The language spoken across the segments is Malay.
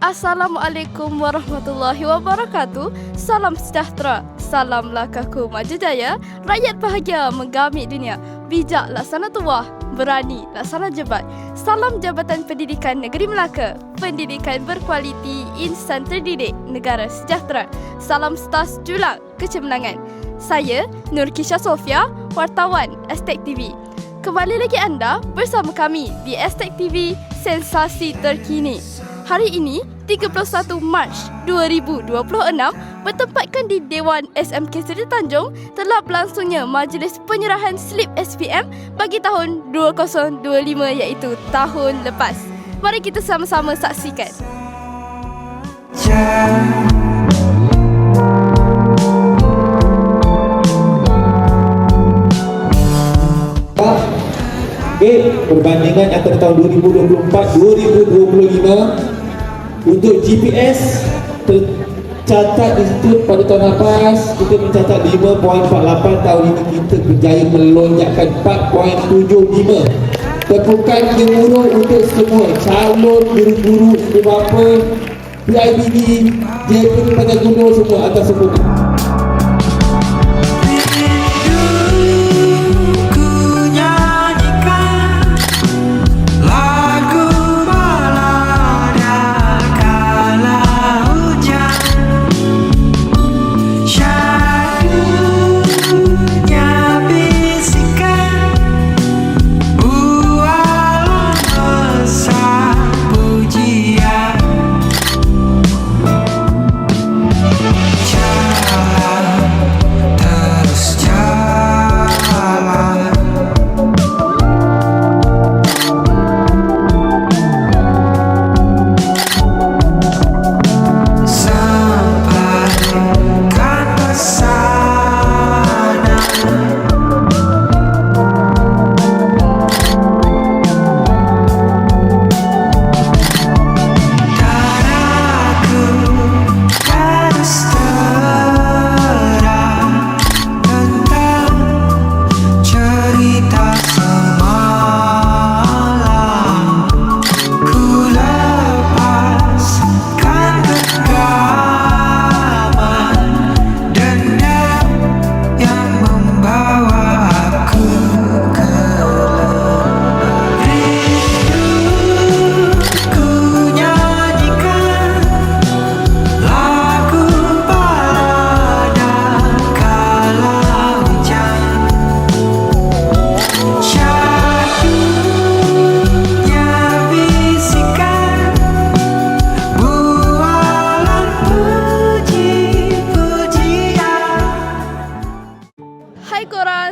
Assalamualaikum warahmatullahi wabarakatuh. Salam sejahtera, salam lakaku maju jaya. Rakyat bahagia menggamit dunia. Bijak laksana tuah, berani laksana jebat. Salam Jabatan Pendidikan Negeri Melaka. Pendidikan berkualiti, insan terdidik, negara sejahtera. Salam Stars Julang Kecemerlangan. Saya Nurkisha Sofia, wartawan Aztec TV. Kembali lagi anda bersama kami di Aztec TV, sensasi terkini. Hari ini, 31 Mac 2026, bertempatkan di Dewan SMK Seri Tanjung, telah berlangsungnya majlis penyerahan slip SPM bagi tahun 2025 iaitu tahun lepas. Mari kita sama-sama saksikan. Perbandingan antara tahun 2024-2025 untuk GPS tercatat di situ pada tahun lepas kita mencatat 5.48. Tahun ini kita berjaya melonjakkan 4.75. Tepukan gemuruh untuk semua calon guru-guru, ibu bapa, PIBD, JP Padang Gunung semua atas sempurna.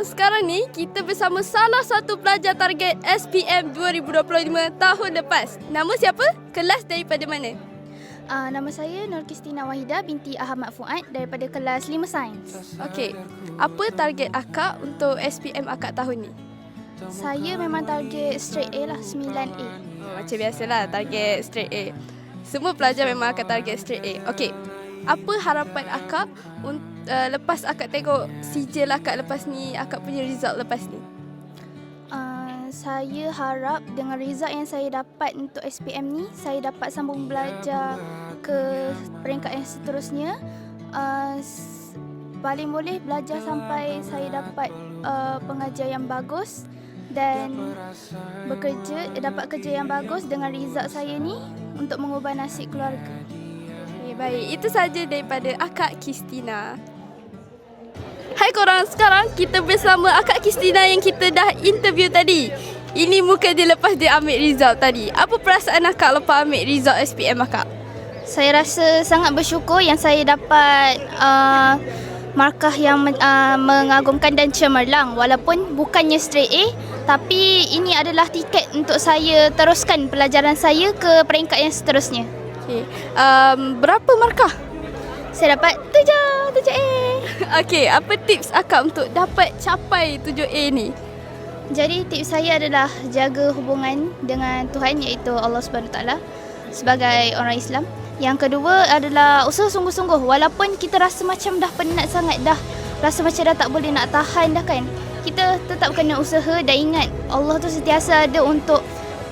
Sekarang ni kita bersama salah satu pelajar target SPM 2025 tahun lepas. Nama siapa? Kelas daripada mana? Nama saya Nur Kristina Wahida binti Ahmad Fuad daripada kelas 5 Sains. Okey. Apa target akak untuk SPM akak tahun ni? Saya memang target straight A lah, 9A. Macam biasalah, target straight A. Semua pelajar memang akan target straight A. Okey. Apa harapan akak lepas akak tengok sijil akak lepas ni, akak punya result lepas ni? Saya harap dengan result yang saya dapat untuk SPM ni, saya dapat sambung belajar ke peringkat yang seterusnya. Paling boleh belajar sampai saya dapat pengajar yang bagus dan dapat kerja yang bagus dengan result saya ni untuk mengubah nasib keluarga. Baik, itu saja daripada Akak Kristina. Hai korang, sekarang kita bersama Akak Kristina yang kita dah interview tadi. Ini muka dia lepas dia ambil result tadi. Apa perasaan akak lepas ambil result SPM akak? Saya rasa sangat bersyukur yang saya dapat markah yang mengagumkan dan cemerlang. Walaupun bukannya straight A, tapi ini adalah tiket untuk saya teruskan pelajaran saya ke peringkat yang seterusnya. Okay. Berapa markah? Saya dapat 7A. Okey, apa tips akak untuk dapat capai 7A ni? Jadi tips saya adalah jaga hubungan dengan Tuhan iaitu Allah SWT sebagai orang Islam. Yang kedua adalah usaha sungguh-sungguh. Walaupun kita rasa macam dah penat sangat, dah rasa macam dah tak boleh nak tahan dah kan, kita tetap kena usaha dan ingat Allah tu sentiasa ada untuk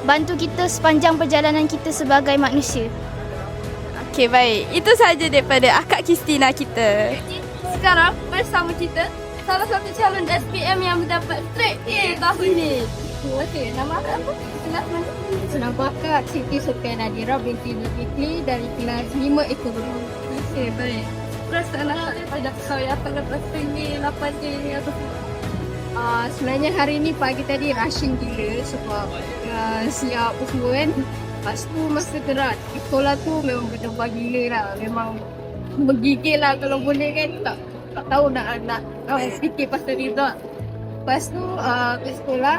bantu kita sepanjang perjalanan kita sebagai manusia. Okey, baik. Itu saja daripada Akak Kristina kita. Sekarang bersama kita salah satu calon SPM yang mendapat straight A tahun ni. Okey, nama akak apa? Kelas mana? Nama akak Siti Sufian Nadira binti Zulkifli dari kelas 5 ekonomi. Okey, baik. Perasaan akak daripada saya akan dapat straight A, 8A ni atau Sebenarnya hari ni pagi tadi rushing gila sebab siap semua kan. Lepas tu masa gerak di sekolah tu memang berdebar gila lah. Memang menggigil lah kalau boleh kan. Tak tahu nak fikir pasal result. Lepas tu ke sekolah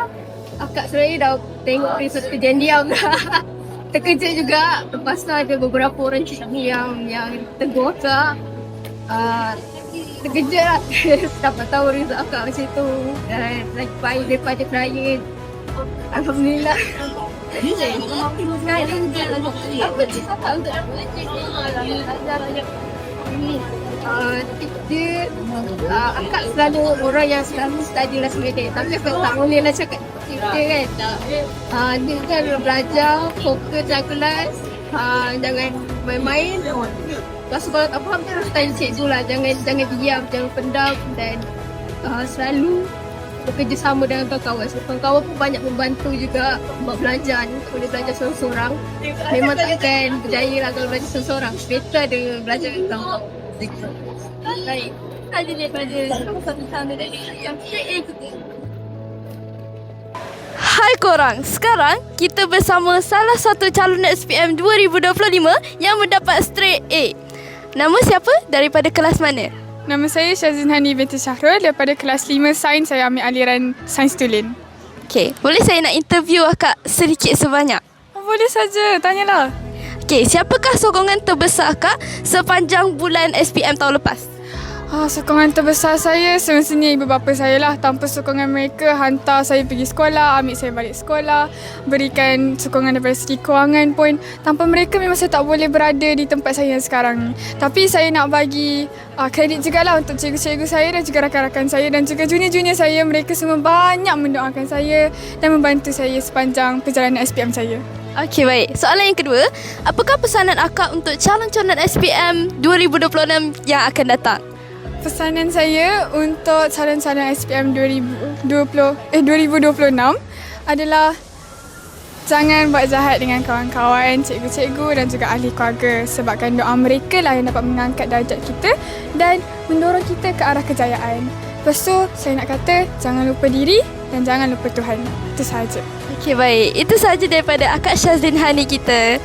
akak sebenarnya dah tengok result kejadian dah. Terkejut juga. Lepas tu ada beberapa orang yang tegur akak. Terkejut lah. Dapat tahu result akak macam tu. Lagi baik daripada klien. Alhamdulillah. Akak selalu orang yang selalu study last minute. Tapi akak tak boleh lah cakap kita kan. Dia kan belajar, fokus dalam kelas. Jangan main-main. Lepas kalau tak faham dia harus tanya cikgu lah. Jangan diam, jangan pendam. Dan selalu bekerjasama dengan kawan-kawan. So, kawan-kawan pun banyak membantu juga buat belajar ni. Boleh belajar seorang-seorang. Memang takkan berjaya lah kalau belajar seorang-seorang. Better ada belajar dengan kawan. baik. Ada daripada salah satu calon yang straight A kita. Hai korang, sekarang kita bersama salah satu calon SPM 2025 yang mendapat straight A. Nama siapa? Daripada kelas mana? Nama saya Syazin Hani binti Syahrul daripada kelas 5 Sains. Saya ambil aliran Sains Tulen. Okey, boleh saya nak interview akak sedikit sebanyak? Boleh saja, tanyalah. Okey, siapakah sokongan terbesar akak sepanjang bulan SPM tahun lepas? Sokongan terbesar saya semestinya ibu bapa saya lah. Tanpa sokongan mereka, hantar saya pergi sekolah, ambil saya balik sekolah, berikan sokongan daripada segi kewangan pun. Tanpa mereka memang saya tak boleh berada di tempat saya yang sekarang ni. Tapi saya nak bagi kredit jugalah untuk cikgu-cikgu saya dan juga rakan-rakan saya dan juga junior-junior saya. Mereka semua banyak mendoakan saya dan membantu saya sepanjang perjalanan SPM saya. Okey, baik. Soalan yang kedua, apakah pesanan akak untuk calon-calon SPM 2026 yang akan datang? Pesanan saya untuk calon-calon SPM 2026 adalah jangan buat jahat dengan kawan-kawan, cikgu-cikgu dan juga ahli keluarga, sebabkan doa mereka lah yang dapat mengangkat darjat kita dan mendorong kita ke arah kejayaan. Lepas tu, saya nak kata jangan lupa diri dan jangan lupa Tuhan. Itu sahaja. Okey, baik. Itu sahaja daripada Akak Syazlin Hani kita.